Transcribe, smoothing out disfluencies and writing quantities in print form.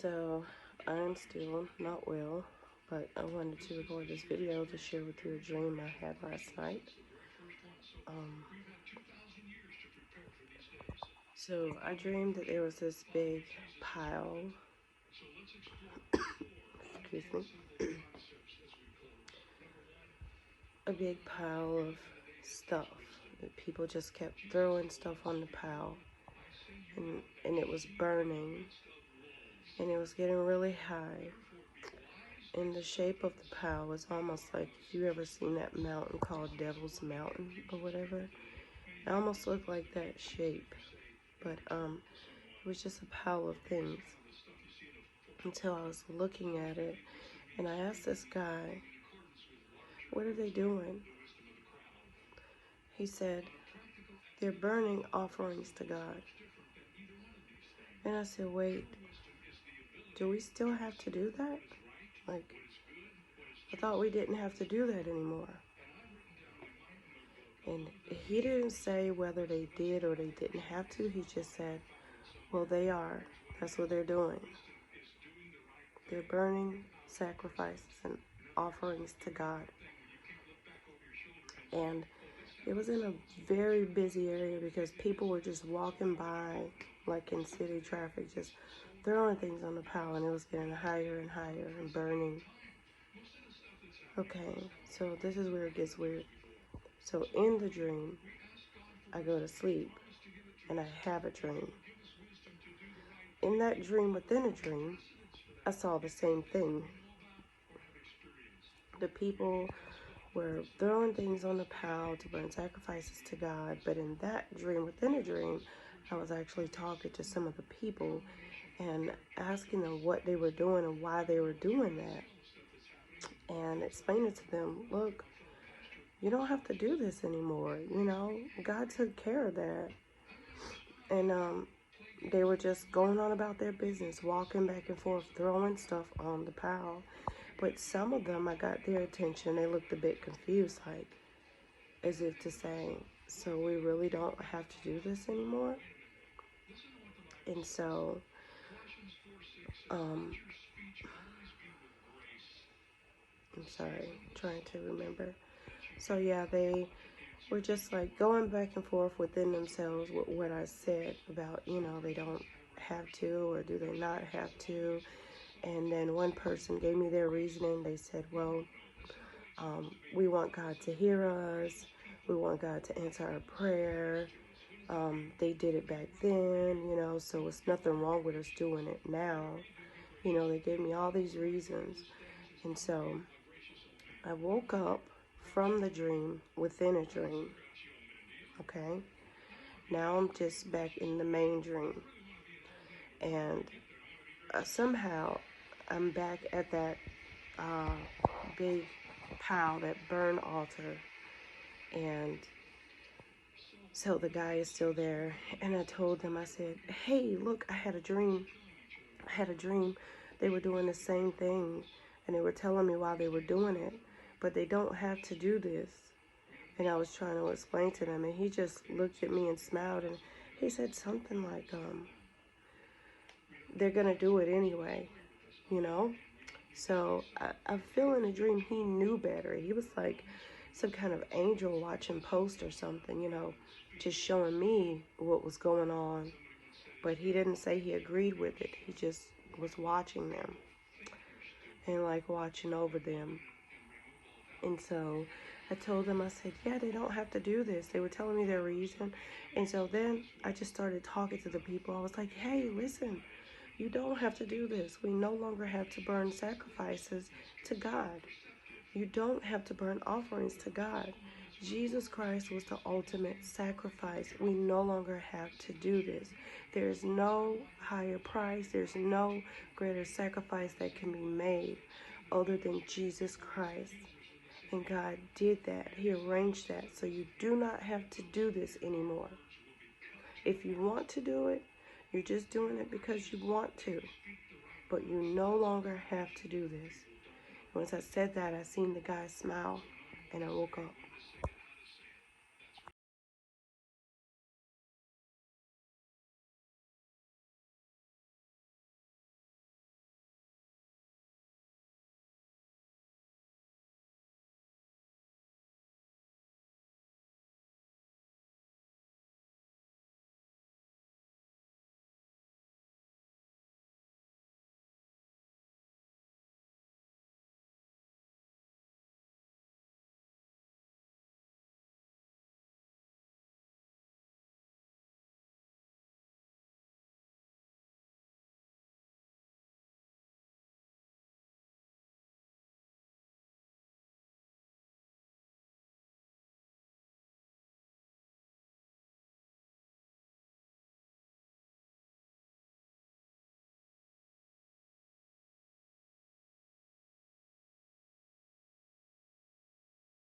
So I'm still not well, but I wanted to record this video to share with you a dream I had last night. So I dreamed that there was this big pile, excuse me, a big pile of stuff. That people just kept throwing stuff on the pile, and it was burning, and it was getting really high. And the shape of the pile was almost like, if you ever seen that mountain called Devil's Mountain or whatever, it almost looked like that shape, but it was just a pile of things until I was looking at it, and I asked this guy, what are they doing? He said, they're burning offerings to God. And I said, wait, do we still have to do that? Like, I thought we didn't have to do that anymore. And he didn't say whether they did or they didn't have to. He just said, well, they are. That's what they're doing. They're burning sacrifices and offerings to God. And it was in a very busy area because people were just walking by, like in city traffic, just throwing things on the pile, and it was getting higher and higher and burning. Okay, so this is where it gets weird. So in the dream, I go to sleep and I have a dream. In that dream within a dream, I saw the same thing. The people were throwing things on the pile to burn sacrifices to God, but in that dream within a dream, I was actually talking to some of the people and asking them what they were doing and why they were doing that, and explaining to them, look, you don't have to do this anymore, God took care of that. And they were just going on about their business, walking back and forth, throwing stuff on the pile. But some of them, I got their attention. They looked a bit confused, like as if to say, so we really don't have to do this anymore? And so I'm sorry, I'm trying to remember. So yeah, they were just like going back and forth within themselves with what I said about, they don't have to, or do they not have to. And then one person gave me their reasoning. They said, well, we want God to hear us. We want God to answer our prayer. They did it back then, so it's nothing wrong with us doing it now. They gave me all these reasons. And so I woke up from the dream within a dream. Okay? Now I'm just back in the main dream. And somehow I'm back at that big pile, that burn altar. And so the guy is still there. And I told them, I said, hey, look, I had a dream. They were doing the same thing. And they were telling me why they were doing it. But they don't have to do this. And I was trying to explain to them. And he just looked at me and smiled. And he said something like, they're going to do it anyway, So I feel in a dream he knew better. He was like some kind of angel watching post or something, just showing me what was going on. But he didn't say he agreed with it. He just was watching them and like watching over them. And so I told them, I said, yeah, they don't have to do this. They were telling me their reason. And so then I just started talking to the people. I was like, hey, listen, you don't have to do this. We no longer have to burn sacrifices to God. You don't have to burn offerings to God. Jesus Christ was the ultimate sacrifice. We no longer have to do this. There is no higher price. There's no greater sacrifice that can be made other than Jesus Christ. And God did that. He arranged that. So you do not have to do this anymore. If you want to do it, you're just doing it because you want to. But you no longer have to do this. Once I said that, I seen the guy smile, and I woke up.